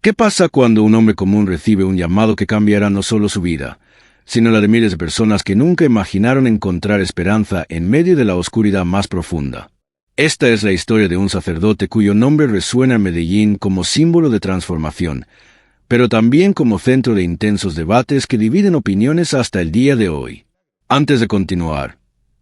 ¿Qué pasa cuando un hombre común recibe un llamado que cambiará no solo su vida, sino la de miles de personas que nunca imaginaron encontrar esperanza en medio de la oscuridad más profunda? Esta es la historia de un sacerdote cuyo nombre resuena en Medellín como símbolo de transformación, pero también como centro de intensos debates que dividen opiniones hasta el día de hoy. Antes de continuar,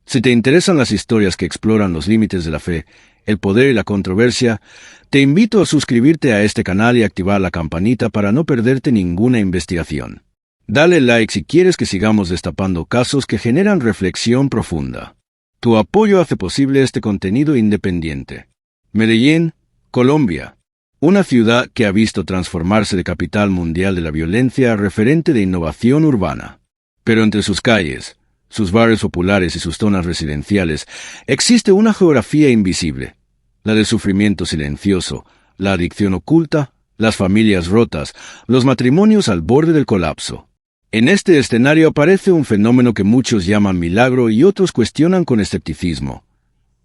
si te interesan las historias que exploran los límites de la fe, el poder y la controversia, te invito a suscribirte a este canal y activar la campanita para no perderte ninguna investigación. Dale like si quieres que sigamos destapando casos que generan reflexión profunda. Tu apoyo hace posible este contenido independiente. Medellín, Colombia. Una ciudad que ha visto transformarse de capital mundial de la violencia a referente de innovación urbana. Pero entre sus calles, sus barrios populares y sus zonas residenciales, existe una geografía invisible, la del sufrimiento silencioso, la adicción oculta, las familias rotas, los matrimonios al borde del colapso. En este escenario aparece un fenómeno que muchos llaman milagro y otros cuestionan con escepticismo.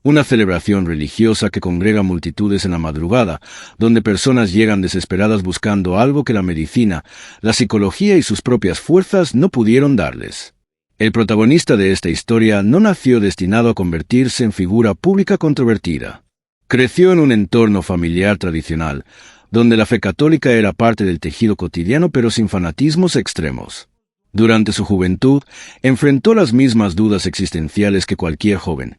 Una celebración religiosa que congrega multitudes en la madrugada, donde personas llegan desesperadas buscando algo que la medicina, la psicología y sus propias fuerzas no pudieron darles. El protagonista de esta historia no nació destinado a convertirse en figura pública controvertida. Creció en un entorno familiar tradicional, donde la fe católica era parte del tejido cotidiano pero sin fanatismos extremos. Durante su juventud, enfrentó las mismas dudas existenciales que cualquier joven.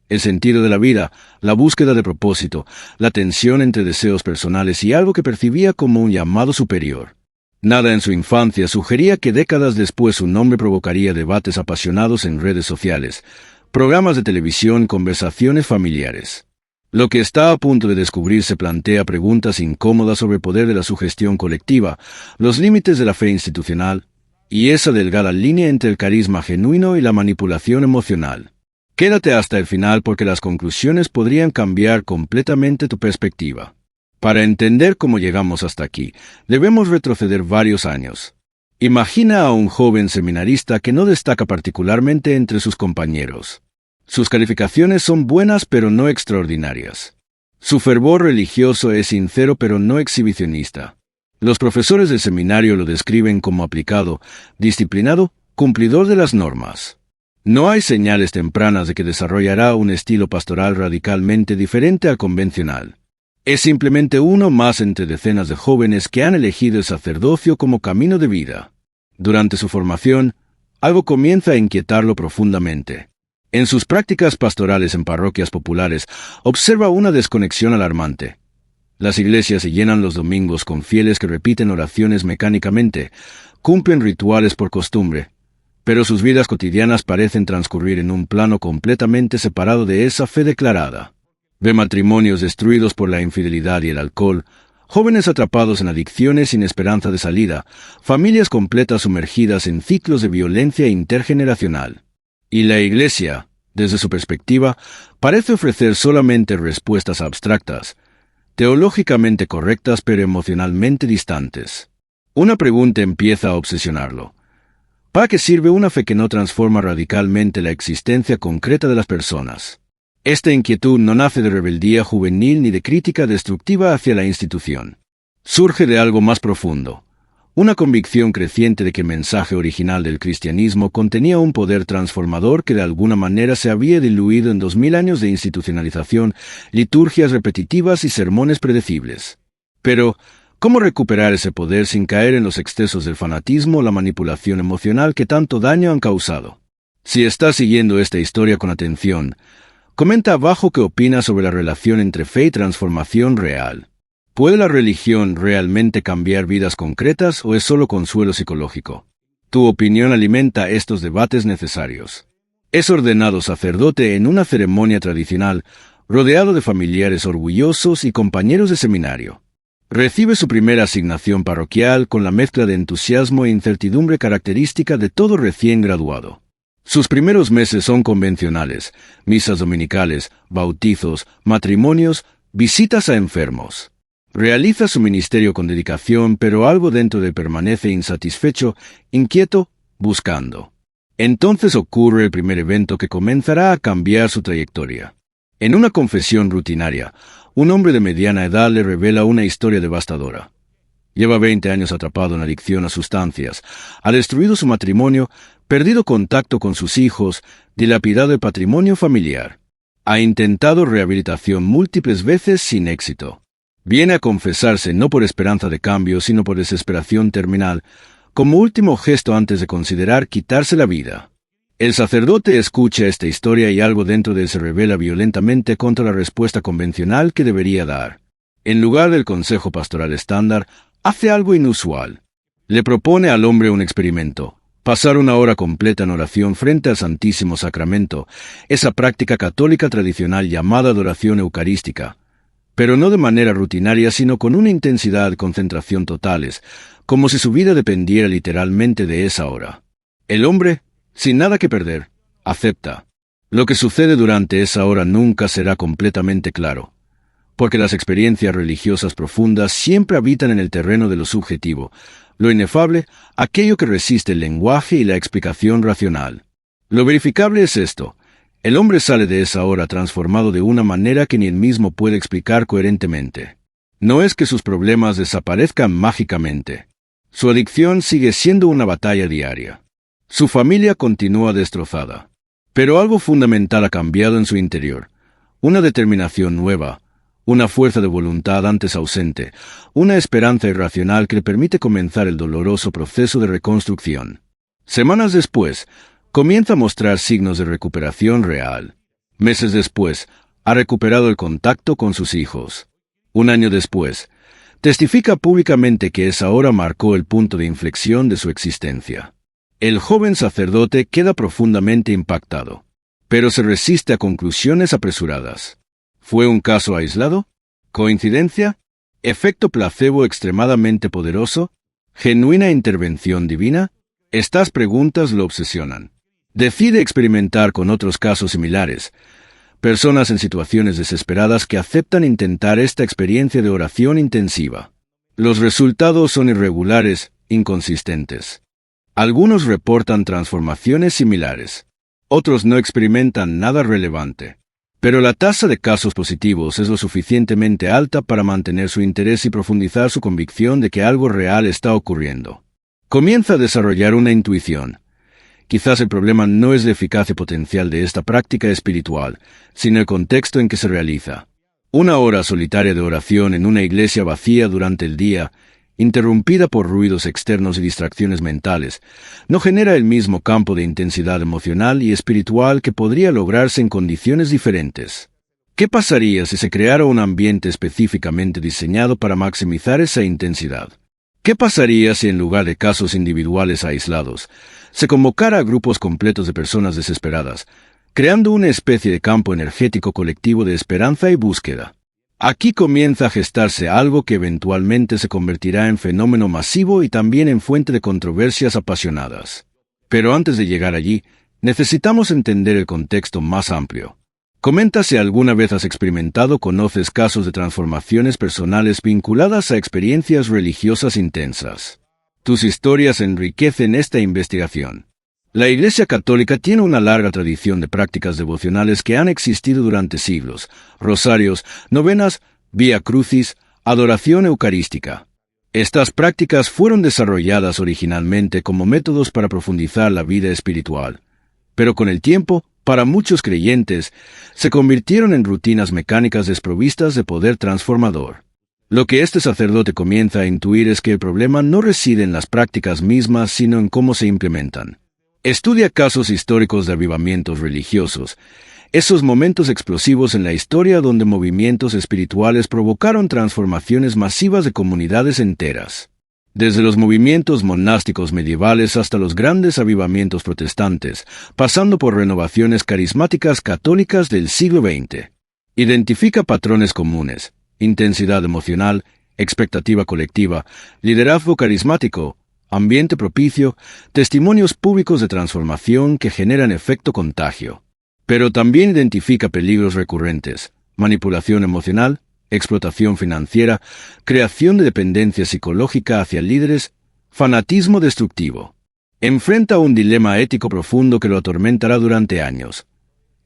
El sentido de la vida, la búsqueda de propósito, la tensión entre deseos personales y algo que percibía como un llamado superior. Nada en su infancia sugería que décadas después su nombre provocaría debates apasionados en redes sociales, programas de televisión y conversaciones familiares. Lo que está a punto de descubrirse plantea preguntas incómodas sobre el poder de la sugestión colectiva, los límites de la fe institucional, y esa delgada línea entre el carisma genuino y la manipulación emocional. Quédate hasta el final porque las conclusiones podrían cambiar completamente tu perspectiva. Para entender cómo llegamos hasta aquí, debemos retroceder varios años. Imagina a un joven seminarista que no destaca particularmente entre sus compañeros. Sus calificaciones son buenas pero no extraordinarias. Su fervor religioso es sincero pero no exhibicionista. Los profesores del seminario lo describen como aplicado, disciplinado, cumplidor de las normas. No hay señales tempranas de que desarrollará un estilo pastoral radicalmente diferente al convencional. Es simplemente uno más entre decenas de jóvenes que han elegido el sacerdocio como camino de vida. Durante su formación, algo comienza a inquietarlo profundamente. En sus prácticas pastorales en parroquias populares, observa una desconexión alarmante. Las iglesias se llenan los domingos con fieles que repiten oraciones mecánicamente, cumplen rituales por costumbre, pero sus vidas cotidianas parecen transcurrir en un plano completamente separado de esa fe declarada. Ve matrimonios destruidos por la infidelidad y el alcohol, jóvenes atrapados en adicciones sin esperanza de salida, familias completas sumergidas en ciclos de violencia intergeneracional. Y la Iglesia, desde su perspectiva, parece ofrecer solamente respuestas abstractas, teológicamente correctas pero emocionalmente distantes. Una pregunta empieza a obsesionarlo. ¿Para qué sirve una fe que no transforma radicalmente la existencia concreta de las personas? Esta inquietud no nace de rebeldía juvenil ni de crítica destructiva hacia la institución. Surge de algo más profundo, una convicción creciente de que el mensaje original del cristianismo contenía un poder transformador que de alguna manera se había diluido en 2000 años de institucionalización, liturgias repetitivas y sermones predecibles. Pero, ¿cómo recuperar ese poder sin caer en los excesos del fanatismo o la manipulación emocional que tanto daño han causado? Si estás siguiendo esta historia con atención, comenta abajo qué opinas sobre la relación entre fe y transformación real. ¿Puede la religión realmente cambiar vidas concretas o es solo consuelo psicológico? Tu opinión alimenta estos debates necesarios. Es ordenado sacerdote en una ceremonia tradicional, rodeado de familiares orgullosos y compañeros de seminario. Recibe su primera asignación parroquial con la mezcla de entusiasmo e incertidumbre característica de todo recién graduado. Sus primeros meses son convencionales: misas dominicales, bautizos, matrimonios, visitas a enfermos. Realiza su ministerio con dedicación, pero algo dentro de él permanece insatisfecho, inquieto, buscando. Entonces ocurre el primer evento que comenzará a cambiar su trayectoria. En una confesión rutinaria, un hombre de mediana edad le revela una historia devastadora. Lleva 20 años atrapado en adicción a sustancias, ha destruido su matrimonio, perdido contacto con sus hijos, dilapidado el patrimonio familiar. Ha intentado rehabilitación múltiples veces sin éxito. Viene a confesarse no por esperanza de cambio, sino por desesperación terminal, como último gesto antes de considerar quitarse la vida. El sacerdote escucha esta historia y algo dentro de él se rebela violentamente contra la respuesta convencional que debería dar. En lugar del consejo pastoral estándar, hace algo inusual. Le propone al hombre un experimento: pasar una hora completa en oración frente al Santísimo Sacramento, esa práctica católica tradicional llamada adoración eucarística, pero no de manera rutinaria, sino con una intensidad y concentración totales, como si su vida dependiera literalmente de esa hora. El hombre, sin nada que perder, acepta. Lo que sucede durante esa hora nunca será completamente claro, porque las experiencias religiosas profundas siempre habitan en el terreno de lo subjetivo, lo inefable, aquello que resiste el lenguaje y la explicación racional. Lo verificable es esto: el hombre sale de esa hora transformado de una manera que ni él mismo puede explicar coherentemente. No es que sus problemas desaparezcan mágicamente. Su adicción sigue siendo una batalla diaria. Su familia continúa destrozada. Pero algo fundamental ha cambiado en su interior: una determinación nueva, una fuerza de voluntad antes ausente, una esperanza irracional que le permite comenzar el doloroso proceso de reconstrucción. Semanas después, comienza a mostrar signos de recuperación real. Meses después, ha recuperado el contacto con sus hijos. Un año después, testifica públicamente que esa hora marcó el punto de inflexión de su existencia. El joven sacerdote queda profundamente impactado, pero se resiste a conclusiones apresuradas. ¿Fue un caso aislado? ¿Coincidencia? ¿Efecto placebo extremadamente poderoso? ¿Genuina intervención divina? Estas preguntas lo obsesionan. Decide experimentar con otros casos similares, personas en situaciones desesperadas que aceptan intentar esta experiencia de oración intensiva. Los resultados son irregulares, inconsistentes. Algunos reportan transformaciones similares. Otros no experimentan nada relevante. Pero la tasa de casos positivos es lo suficientemente alta para mantener su interés y profundizar su convicción de que algo real está ocurriendo. Comienza a desarrollar una intuición. Quizás el problema no es la eficacia potencial de esta práctica espiritual, sino el contexto en que se realiza. Una hora solitaria de oración en una iglesia vacía durante el día, interrumpida por ruidos externos y distracciones mentales, no genera el mismo campo de intensidad emocional y espiritual que podría lograrse en condiciones diferentes. ¿Qué pasaría si se creara un ambiente específicamente diseñado para maximizar esa intensidad? ¿Qué pasaría si en lugar de casos individuales aislados, se convocara a grupos completos de personas desesperadas, creando una especie de campo energético colectivo de esperanza y búsqueda? Aquí comienza a gestarse algo que eventualmente se convertirá en fenómeno masivo y también en fuente de controversias apasionadas. Pero antes de llegar allí, necesitamos entender el contexto más amplio. Comenta si alguna vez has experimentado o conoces casos de transformaciones personales vinculadas a experiencias religiosas intensas. Tus historias enriquecen esta investigación. La Iglesia Católica tiene una larga tradición de prácticas devocionales que han existido durante siglos: rosarios, novenas, vía crucis, adoración eucarística. Estas prácticas fueron desarrolladas originalmente como métodos para profundizar la vida espiritual, pero con el tiempo, para muchos creyentes, se convirtieron en rutinas mecánicas desprovistas de poder transformador. Lo que este sacerdote comienza a intuir es que el problema no reside en las prácticas mismas, sino en cómo se implementan. Estudia casos históricos de avivamientos religiosos, esos momentos explosivos en la historia donde movimientos espirituales provocaron transformaciones masivas de comunidades enteras. Desde los movimientos monásticos medievales hasta los grandes avivamientos protestantes, pasando por renovaciones carismáticas católicas del siglo XX. Identifica patrones comunes: intensidad emocional, expectativa colectiva, liderazgo carismático, ambiente propicio, testimonios públicos de transformación que generan efecto contagio. Pero también identifica peligros recurrentes: manipulación emocional, explotación financiera, creación de dependencia psicológica hacia líderes, fanatismo destructivo. Enfrenta un dilema ético profundo que lo atormentará durante años.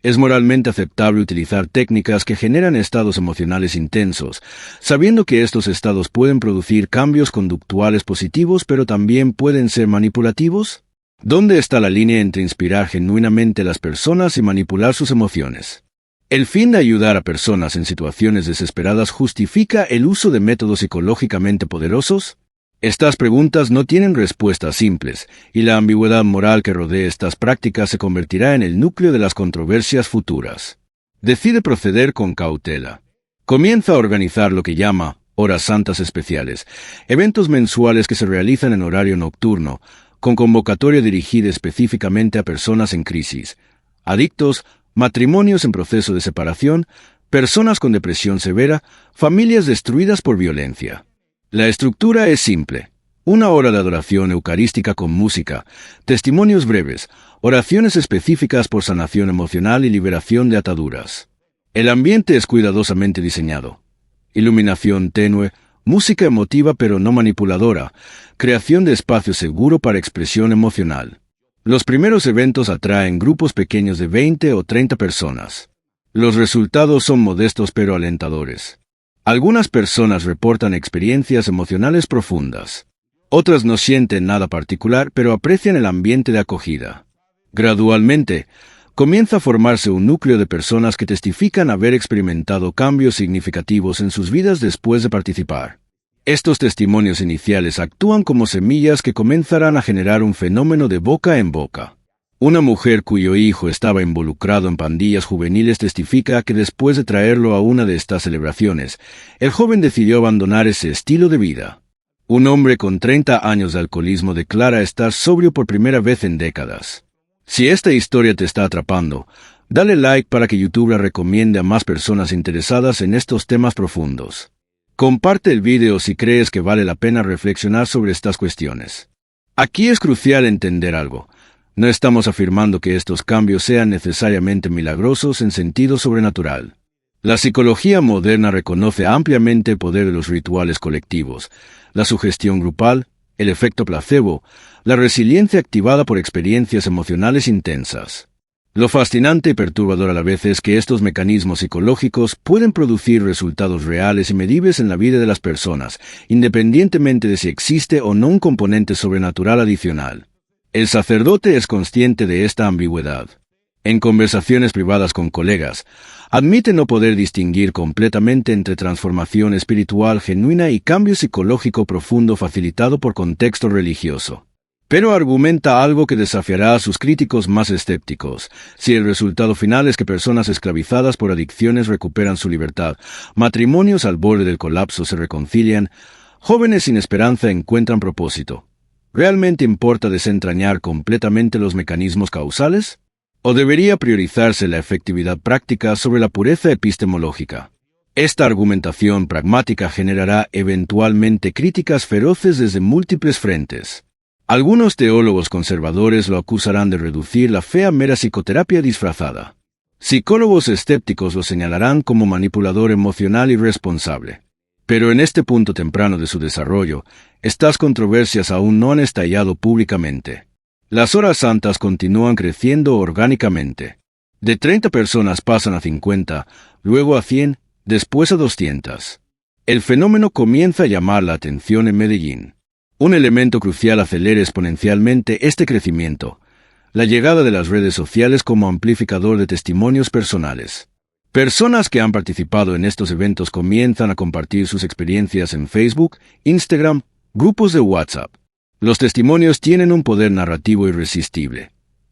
Es moralmente aceptable utilizar técnicas que generan estados emocionales intensos, sabiendo que estos estados pueden producir cambios conductuales positivos pero también pueden ser manipulativos. ¿Dónde está la línea entre inspirar genuinamente a las personas y manipular sus emociones? El fin de ayudar a personas en situaciones desesperadas justifica el uso de métodos psicológicamente poderosos. Estas preguntas no tienen respuestas simples, y la ambigüedad moral que rodea estas prácticas se convertirá en el núcleo de las controversias futuras. Decide proceder con cautela. Comienza a organizar lo que llama horas santas especiales, eventos mensuales que se realizan en horario nocturno, con convocatoria dirigida específicamente a personas en crisis, adictos, matrimonios en proceso de separación, personas con depresión severa, familias destruidas por violencia. La estructura es simple. 1 hora de adoración eucarística con música, testimonios breves, oraciones específicas por sanación emocional y liberación de ataduras. El ambiente es cuidadosamente diseñado. Iluminación tenue, música emotiva pero no manipuladora, creación de espacio seguro para expresión emocional. Los primeros eventos atraen grupos pequeños de 20 o 30 personas. Los resultados son modestos pero alentadores. Algunas personas reportan experiencias emocionales profundas. Otras no sienten nada particular, pero aprecian el ambiente de acogida. Gradualmente, comienza a formarse un núcleo de personas que testifican haber experimentado cambios significativos en sus vidas después de participar. Estos testimonios iniciales actúan como semillas que comenzarán a generar un fenómeno de boca en boca. Una mujer cuyo hijo estaba involucrado en pandillas juveniles testifica que después de traerlo a una de estas celebraciones, el joven decidió abandonar ese estilo de vida. Un hombre con 30 años de alcoholismo declara estar sobrio por primera vez en décadas. Si esta historia te está atrapando, dale like para que YouTube la recomiende a más personas interesadas en estos temas profundos. Comparte el video si crees que vale la pena reflexionar sobre estas cuestiones. Aquí es crucial entender algo. No estamos afirmando que estos cambios sean necesariamente milagrosos en sentido sobrenatural. La psicología moderna reconoce ampliamente el poder de los rituales colectivos, la sugestión grupal, el efecto placebo, la resiliencia activada por experiencias emocionales intensas. Lo fascinante y perturbador a la vez es que estos mecanismos psicológicos pueden producir resultados reales y medibles en la vida de las personas, independientemente de si existe o no un componente sobrenatural adicional. El sacerdote es consciente de esta ambigüedad. En conversaciones privadas con colegas, admite no poder distinguir completamente entre transformación espiritual genuina y cambio psicológico profundo facilitado por contexto religioso. Pero argumenta algo que desafiará a sus críticos más escépticos. Si el resultado final es que personas esclavizadas por adicciones recuperan su libertad, matrimonios al borde del colapso se reconcilian, jóvenes sin esperanza encuentran propósito, ¿realmente importa desentrañar completamente los mecanismos causales? ¿O debería priorizarse la efectividad práctica sobre la pureza epistemológica? Esta argumentación pragmática generará eventualmente críticas feroces desde múltiples frentes. Algunos teólogos conservadores lo acusarán de reducir la fe a mera psicoterapia disfrazada. Psicólogos escépticos lo señalarán como manipulador emocional irresponsable. Pero en este punto temprano de su desarrollo, estas controversias aún no han estallado públicamente. Las horas santas continúan creciendo orgánicamente. De 30 personas pasan a 50, luego a 100, después a 200. El fenómeno comienza a llamar la atención en Medellín. Un elemento crucial acelera exponencialmente este crecimiento: la llegada de las redes sociales como amplificador de testimonios personales. Personas que han participado en estos eventos comienzan a compartir sus experiencias en Facebook, Instagram, grupos de WhatsApp. Los testimonios tienen un poder narrativo irresistible.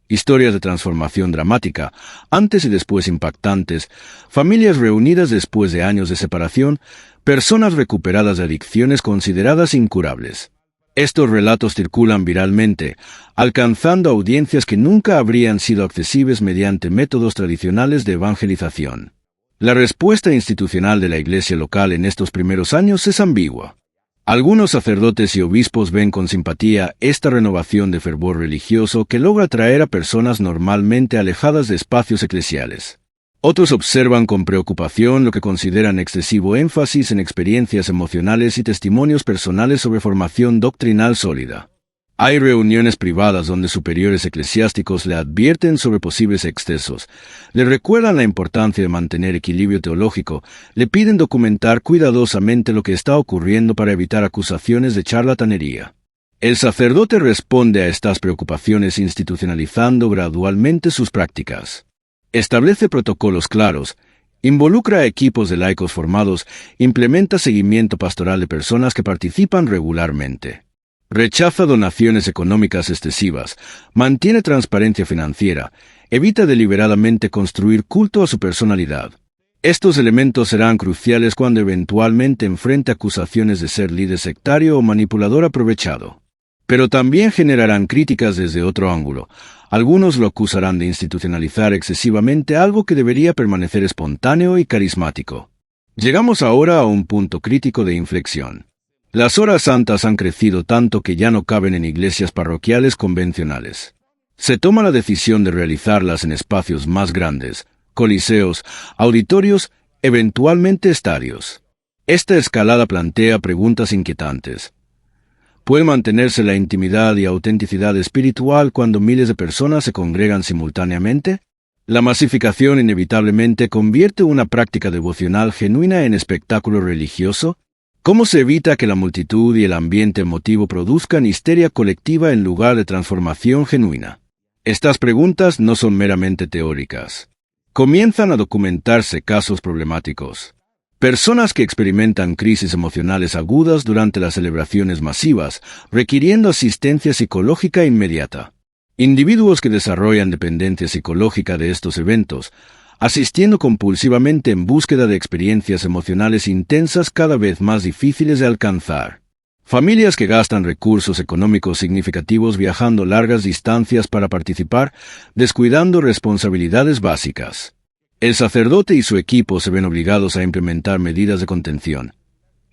Historias de transformación dramática, antes y después impactantes, familias reunidas después de años de separación, personas recuperadas de adicciones consideradas incurables. Estos relatos circulan viralmente, alcanzando audiencias que nunca habrían sido accesibles mediante métodos tradicionales de evangelización. La respuesta institucional de la Iglesia local en estos primeros años es ambigua. Algunos sacerdotes y obispos ven con simpatía esta renovación de fervor religioso que logra atraer a personas normalmente alejadas de espacios eclesiales. Otros observan con preocupación lo que consideran excesivo énfasis en experiencias emocionales y testimonios personales sobre formación doctrinal sólida. Hay reuniones privadas donde superiores eclesiásticos le advierten sobre posibles excesos, le recuerdan la importancia de mantener equilibrio teológico, le piden documentar cuidadosamente lo que está ocurriendo para evitar acusaciones de charlatanería. El sacerdote responde a estas preocupaciones institucionalizando gradualmente sus prácticas. Establece protocolos claros, involucra a equipos de laicos formados, implementa seguimiento pastoral de personas que participan regularmente. Rechaza donaciones económicas excesivas, mantiene transparencia financiera, evita deliberadamente construir culto a su personalidad. Estos elementos serán cruciales cuando eventualmente enfrente acusaciones de ser líder sectario o manipulador aprovechado. Pero también generarán críticas desde otro ángulo. Algunos lo acusarán de institucionalizar excesivamente algo que debería permanecer espontáneo y carismático. Llegamos ahora a un punto crítico de inflexión. Las horas santas han crecido tanto que ya no caben en iglesias parroquiales convencionales. Se toma la decisión de realizarlas en espacios más grandes, coliseos, auditorios, eventualmente estadios. Esta escalada plantea preguntas inquietantes. ¿Puede mantenerse la intimidad y autenticidad espiritual cuando miles de personas se congregan simultáneamente? La masificación inevitablemente convierte una práctica devocional genuina en espectáculo religioso. ¿Cómo se evita que la multitud y el ambiente emotivo produzcan histeria colectiva en lugar de transformación genuina? Estas preguntas no son meramente teóricas. Comienzan a documentarse casos problemáticos. Personas que experimentan crisis emocionales agudas durante las celebraciones masivas, requiriendo asistencia psicológica inmediata. Individuos que desarrollan dependencia psicológica de estos eventos, asistiendo compulsivamente en búsqueda de experiencias emocionales intensas cada vez más difíciles de alcanzar. Familias que gastan recursos económicos significativos viajando largas distancias para participar, descuidando responsabilidades básicas. El sacerdote y su equipo se ven obligados a implementar medidas de contención.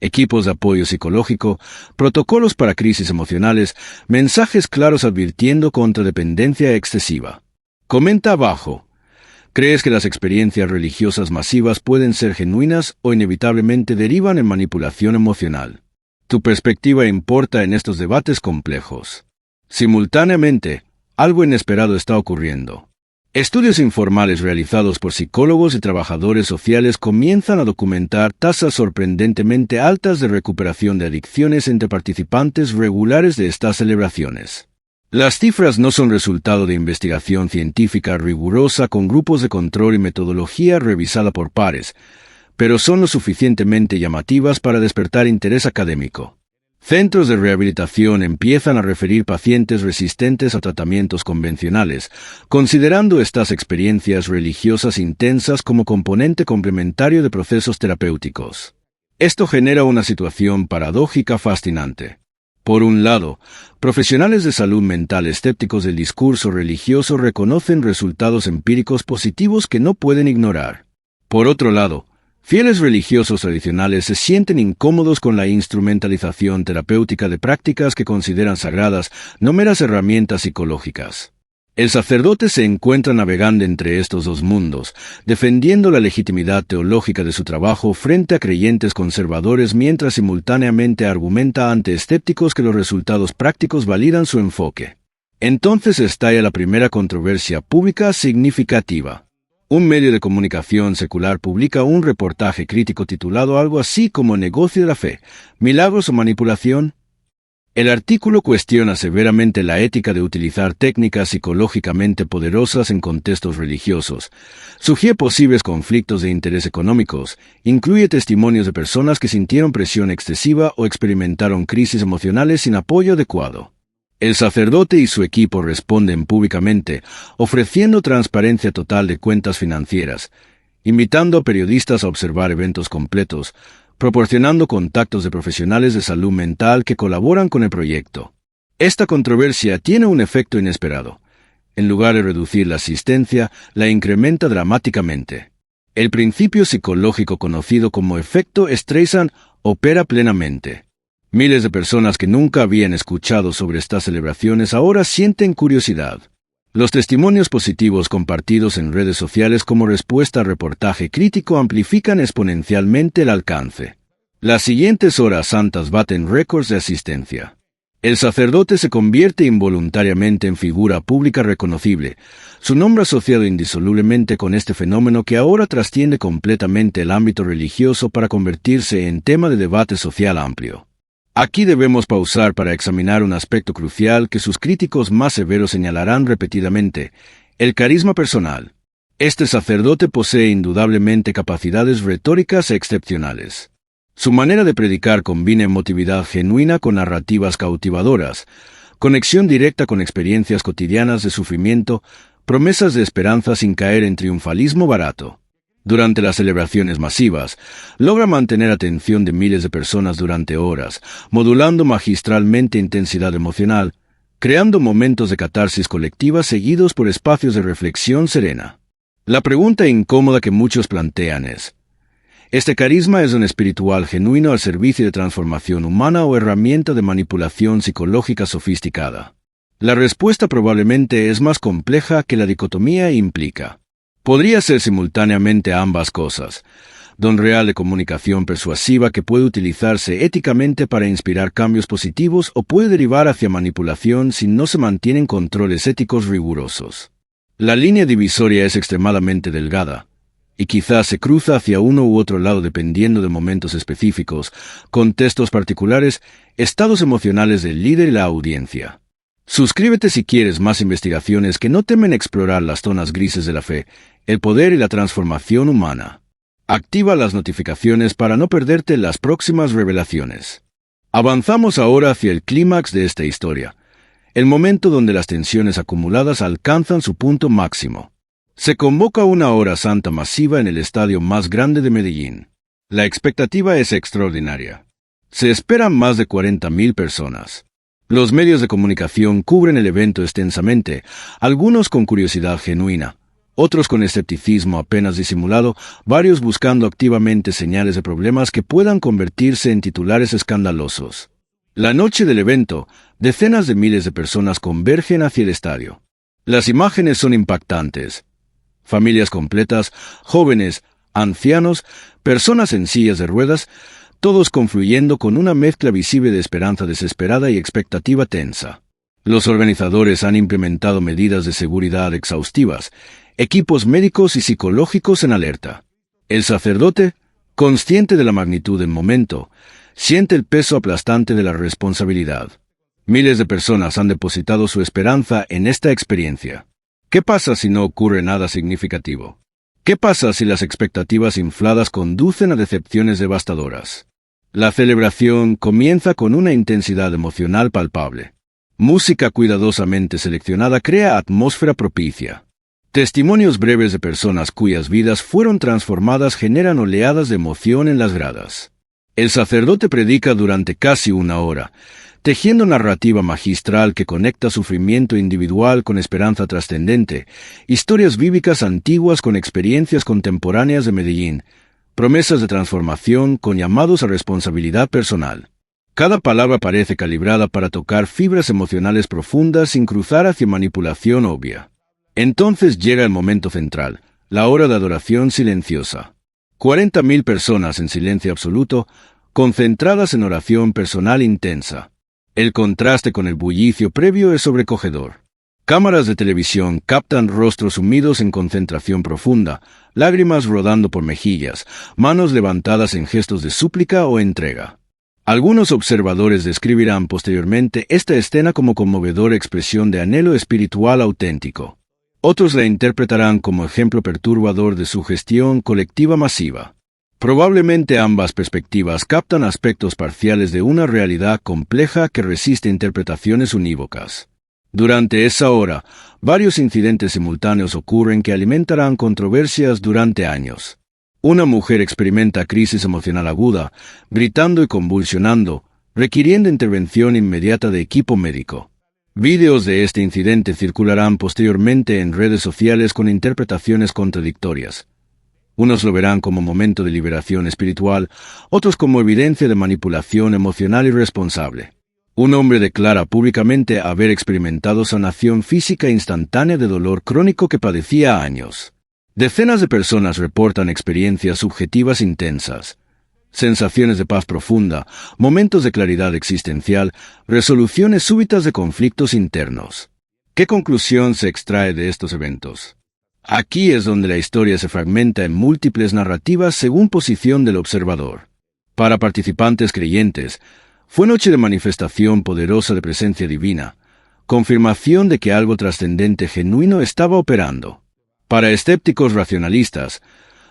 Equipos de apoyo psicológico, protocolos para crisis emocionales, mensajes claros advirtiendo contra dependencia excesiva. Comenta abajo. ¿Crees que las experiencias religiosas masivas pueden ser genuinas o inevitablemente derivan en manipulación emocional? Tu perspectiva importa en estos debates complejos. Simultáneamente, algo inesperado está ocurriendo. Estudios informales realizados por psicólogos y trabajadores sociales comienzan a documentar tasas sorprendentemente altas de recuperación de adicciones entre participantes regulares de estas celebraciones. Las cifras no son resultado de investigación científica rigurosa con grupos de control y metodología revisada por pares, pero son lo suficientemente llamativas para despertar interés académico. Centros de rehabilitación empiezan a referir pacientes resistentes a tratamientos convencionales, considerando estas experiencias religiosas intensas como componente complementario de procesos terapéuticos. Esto genera una situación paradójica fascinante. Por un lado, profesionales de salud mental escépticos del discurso religioso reconocen resultados empíricos positivos que no pueden ignorar. Por otro lado, fieles religiosos tradicionales se sienten incómodos con la instrumentalización terapéutica de prácticas que consideran sagradas, no meras herramientas psicológicas. El sacerdote se encuentra navegando entre estos dos mundos, defendiendo la legitimidad teológica de su trabajo frente a creyentes conservadores mientras simultáneamente argumenta ante escépticos que los resultados prácticos validan su enfoque. Entonces estalla la primera controversia pública significativa. Un medio de comunicación secular publica un reportaje crítico titulado algo así como Negocio de la Fe, ¿milagros o manipulación? El artículo cuestiona severamente la ética de utilizar técnicas psicológicamente poderosas en contextos religiosos, sugiere posibles conflictos de interés económicos, incluye testimonios de personas que sintieron presión excesiva o experimentaron crisis emocionales sin apoyo adecuado. El sacerdote y su equipo responden públicamente, ofreciendo transparencia total de cuentas financieras, invitando a periodistas a observar eventos completos, proporcionando contactos de profesionales de salud mental que colaboran con el proyecto. Esta controversia tiene un efecto inesperado. En lugar de reducir la asistencia, la incrementa dramáticamente. El principio psicológico conocido como efecto Streisand opera plenamente. Miles de personas que nunca habían escuchado sobre estas celebraciones ahora sienten curiosidad. Los testimonios positivos compartidos en redes sociales como respuesta al reportaje crítico amplifican exponencialmente el alcance. Las siguientes horas santas baten récords de asistencia. El sacerdote se convierte involuntariamente en figura pública reconocible, su nombre asociado indisolublemente con este fenómeno que ahora trasciende completamente el ámbito religioso para convertirse en tema de debate social amplio. Aquí debemos pausar para examinar un aspecto crucial que sus críticos más severos señalarán repetidamente: el carisma personal. Este sacerdote posee indudablemente capacidades retóricas excepcionales. Su manera de predicar combina emotividad genuina con narrativas cautivadoras, conexión directa con experiencias cotidianas de sufrimiento, promesas de esperanza sin caer en triunfalismo barato. Durante las celebraciones masivas, logra mantener atención de miles de personas durante horas, modulando magistralmente intensidad emocional, creando momentos de catarsis colectiva seguidos por espacios de reflexión serena. La pregunta incómoda que muchos plantean es: ¿este carisma es un espiritual genuino al servicio de transformación humana o herramienta de manipulación psicológica sofisticada? La respuesta probablemente es más compleja que la dicotomía implica. Podría ser simultáneamente ambas cosas: don real de comunicación persuasiva que puede utilizarse éticamente para inspirar cambios positivos, o puede derivar hacia manipulación si no se mantienen controles éticos rigurosos. La línea divisoria es extremadamente delgada, y quizás se cruza hacia uno u otro lado dependiendo de momentos específicos, contextos particulares, estados emocionales del líder y la audiencia. Suscríbete si quieres más investigaciones que no temen explorar las zonas grises de la fe, el poder y la transformación humana. Activa las notificaciones para no perderte las próximas revelaciones. Avanzamos ahora hacia el clímax de esta historia, el momento donde las tensiones acumuladas alcanzan su punto máximo. Se convoca una hora santa masiva en el estadio más grande de Medellín. La expectativa es extraordinaria. Se esperan más de 40.000 personas. Los medios de comunicación cubren el evento extensamente, algunos con curiosidad genuina, otros con escepticismo apenas disimulado, varios buscando activamente señales de problemas que puedan convertirse en titulares escandalosos. La noche del evento, decenas de miles de personas convergen hacia el estadio. Las imágenes son impactantes. Familias completas, jóvenes, ancianos, personas en sillas de ruedas, todos confluyendo con una mezcla visible de esperanza desesperada y expectativa tensa. Los organizadores han implementado medidas de seguridad exhaustivas, equipos médicos y psicológicos en alerta. El sacerdote, consciente de la magnitud del momento, siente el peso aplastante de la responsabilidad. Miles de personas han depositado su esperanza en esta experiencia. ¿Qué pasa si no ocurre nada significativo? ¿Qué pasa si las expectativas infladas conducen a decepciones devastadoras? La celebración comienza con una intensidad emocional palpable. Música cuidadosamente seleccionada crea atmósfera propicia. Testimonios breves de personas cuyas vidas fueron transformadas generan oleadas de emoción en las gradas. El sacerdote predica durante casi una hora, tejiendo narrativa magistral que conecta sufrimiento individual con esperanza trascendente, historias bíblicas antiguas con experiencias contemporáneas de Medellín, promesas de transformación con llamados a responsabilidad personal. Cada palabra parece calibrada para tocar fibras emocionales profundas sin cruzar hacia manipulación obvia. Entonces llega el momento central, la hora de adoración silenciosa. 40.000 personas en silencio absoluto, concentradas en oración personal intensa. El contraste con el bullicio previo es sobrecogedor. Cámaras de televisión captan rostros sumidos en concentración profunda, lágrimas rodando por mejillas, manos levantadas en gestos de súplica o entrega. Algunos observadores describirán posteriormente esta escena como conmovedora expresión de anhelo espiritual auténtico. Otros la interpretarán como ejemplo perturbador de sugestión colectiva masiva. Probablemente ambas perspectivas captan aspectos parciales de una realidad compleja que resiste interpretaciones unívocas. Durante esa hora, varios incidentes simultáneos ocurren que alimentarán controversias durante años. Una mujer experimenta crisis emocional aguda, gritando y convulsionando, requiriendo intervención inmediata de equipo médico. Vídeos de este incidente circularán posteriormente en redes sociales con interpretaciones contradictorias. Unos lo verán como momento de liberación espiritual, otros como evidencia de manipulación emocional irresponsable. Un hombre declara públicamente haber experimentado sanación física instantánea de dolor crónico que padecía años. Decenas de personas reportan experiencias subjetivas intensas. sensaciones de paz profunda, momentos de claridad existencial, resoluciones súbitas de conflictos internos. ¿Qué conclusión se extrae de estos eventos? Aquí es donde la historia se fragmenta en múltiples narrativas según posición del observador. Para participantes creyentes, fue noche de manifestación poderosa de presencia divina, confirmación de que algo trascendente genuino estaba operando. Para escépticos racionalistas,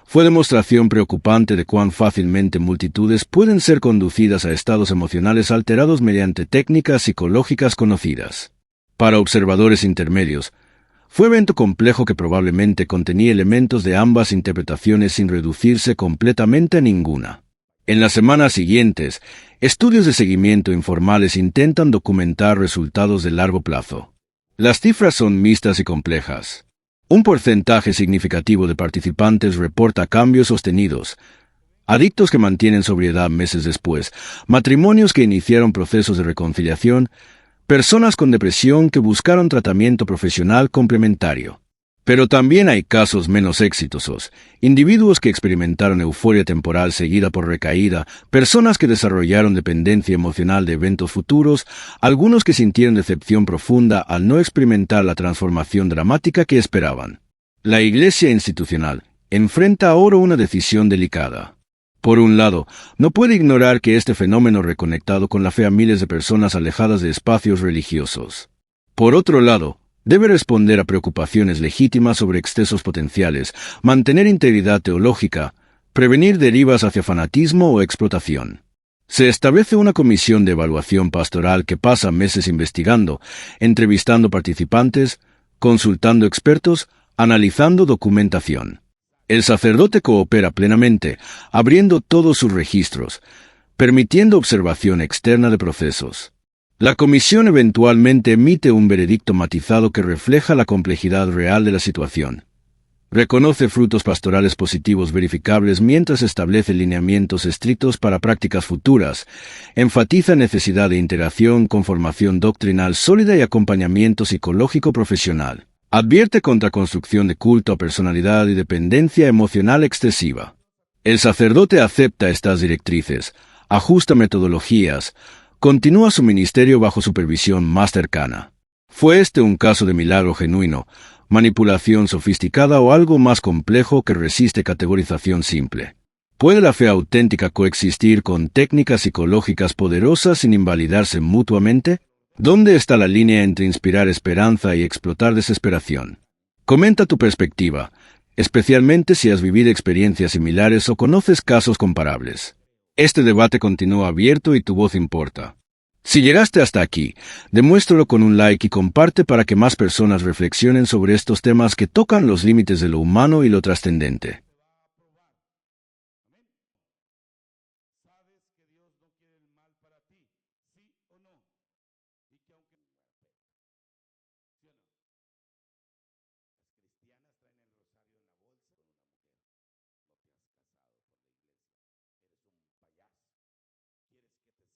fue demostración preocupante de cuán fácilmente multitudes pueden ser conducidas a estados emocionales alterados mediante técnicas psicológicas conocidas. Para observadores intermedios, fue evento complejo que probablemente contenía elementos de ambas interpretaciones sin reducirse completamente a ninguna. En las semanas siguientes, estudios de seguimiento informales intentan documentar resultados de largo plazo. Las cifras son mixtas y complejas. Un porcentaje significativo de participantes reporta cambios sostenidos, adictos que mantienen sobriedad meses después, matrimonios que iniciaron procesos de reconciliación, personas con depresión que buscaron tratamiento profesional complementario. Pero también hay casos menos exitosos, individuos que experimentaron euforia temporal seguida por recaída, personas que desarrollaron dependencia emocional de eventos futuros, algunos que sintieron decepción profunda al no experimentar la transformación dramática que esperaban. La Iglesia institucional enfrenta ahora una decisión delicada. Por un lado, no puede ignorar que este fenómeno reconectado con la fe a miles de personas alejadas de espacios religiosos. Por otro lado, debe responder a preocupaciones legítimas sobre excesos potenciales, mantener integridad teológica, prevenir derivas hacia fanatismo o explotación. Se establece una comisión de evaluación pastoral que pasa meses investigando, entrevistando participantes, consultando expertos, analizando documentación. El sacerdote coopera plenamente, abriendo todos sus registros, permitiendo observación externa de procesos. La comisión eventualmente emite un veredicto matizado que refleja la complejidad real de la situación. Reconoce frutos pastorales positivos verificables mientras establece lineamientos estrictos para prácticas futuras, enfatiza necesidad de interacción con formación doctrinal sólida y acompañamiento psicológico profesional. Advierte contra construcción de culto a personalidad y dependencia emocional excesiva. El sacerdote acepta estas directrices, ajusta metodologías, continúa su ministerio bajo supervisión más cercana. ¿Fue este un caso de milagro genuino, manipulación sofisticada o algo más complejo que resiste categorización simple? ¿Puede la fe auténtica coexistir con técnicas psicológicas poderosas sin invalidarse mutuamente? ¿Dónde está la línea entre inspirar esperanza y explotar desesperación? Comenta tu perspectiva, especialmente si has vivido experiencias similares o conoces casos comparables. Este debate continúa abierto y tu voz importa. Si llegaste hasta aquí, demuéstralo con un like y comparte para que más personas reflexionen sobre estos temas que tocan los límites de lo humano y lo trascendente.